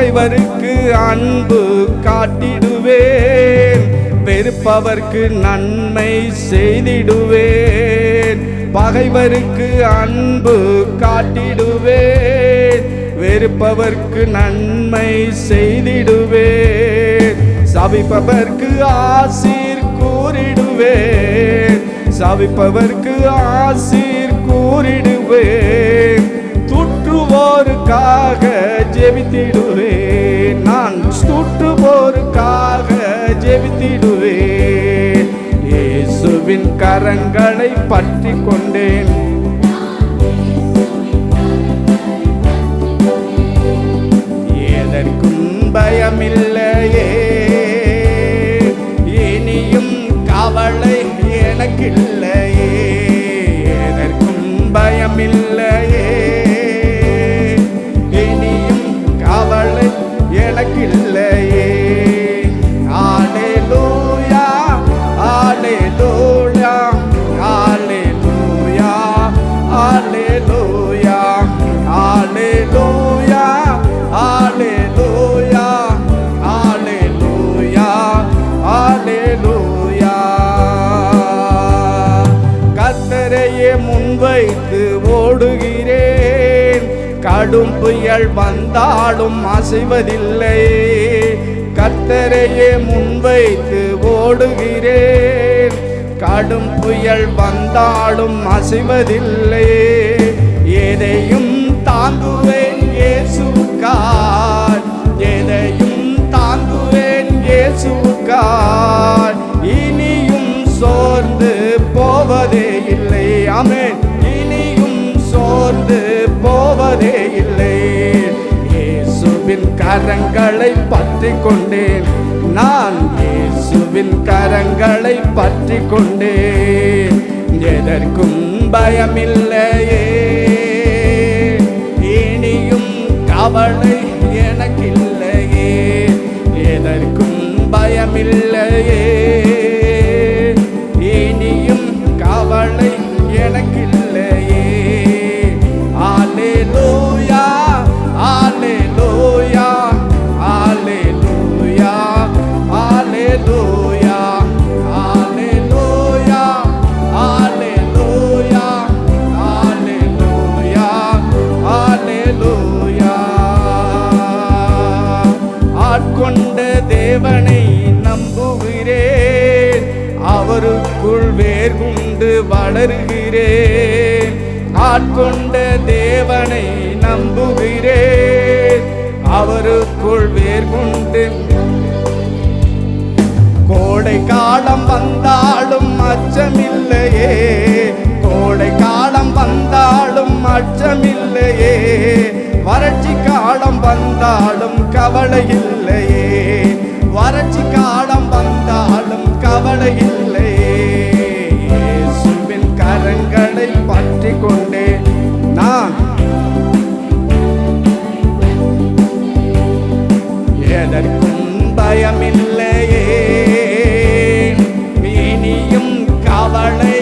பகைவருக்கு அன்பு காட்டிடுவேன், வெறுப்பவர்க்கு நன்மை செய்திடுவேன். பகைவருக்கு அன்பு காட்டிடுவேன், வெறுப்பவர்க்கு நன்மை செய்திடுவேன். சபிப்பவர்க்கு ஆசீர் கூறிடுவேன், சபிப்பவர்க்கு ஆசீர் கூறிடுவேன். தூற்றுவோருக்காக ஜெபித்திடுவேன், நான் தூற்றுவோருக்காக ஜெபித்திடுவேன். இயேசுவின் கரங்களை பற்றி கொண்டேன், எதற்கும் பயமில்லையே, இனியும் கவலை எனக்கில்லையே. எதற்கும் பயமில்லையே, இனியும் கவலை எனக்கில்லையே. அல்லேலூயா அல்லேலூயா அல்லேலூயா அல்லேலூயா அல்லேலூயா அல்லேலூயா அல்லேலூயா அல்லேலூயா. கர்த்தரையே முன்வைத்து ஓடுகிறேன், கடும் புயல் வந்தாலும் அசைவதில்லை. கர்த்தரையே முன்வைத்து ஓடுகிறேன், கடும் புயல் வந்தாலும் அசைவதில்லை. எதையும் தாங்குவேன் இயேசுவுக்காய், எதையும் தாங்குவேன் இயேசுவுக்காய். இனியும் சோர்ந்து போவதே இல்லை, ஆமென். இனியும் சோர்ந்து போவதே இல்லை. இயேசுவின் கரங்களை பற்றி கொண்டேன், நான் இயேசுவின் கரங்களை பற்றி கொண்டேன். எதற்கும் பயமில்லையே, இனியும் கவலை எனக்கில்லையே. எதற்கும் பயமில்லையே, இனியும் கவலை எனக்கில்லையே. அல்லேலூயா அல்லேலூயா அல்லேலூயா அல்லேலூயா அல்லேலூயா அல்லேலூயா அல்லேலூயா அல்லேலூயா. ஆட்கொண்ட தேவனை நம்புகிறேன், அவருக்குள் வேர் கொண்டு வளருகிறேன். ஆட்கொண்ட தேவனை நம்புகிறேன், அவருக்குள் வேர் கொண்டு. கோடை காலம் வந்தாலும் அச்சமில்லையே, கோடை காலம் வந்தாலும் அச்சமில்லையே. வறட்சி காலம் வந்தாலும் கவலை இல்லையே, வறட்சி காலம் வந்தாலும் கவலை இல்லையே. இயேசுவின் கரங்களை பற்றி கொண்டே நான் எதற்கும் பயமில்லையே, இனியும் கவலை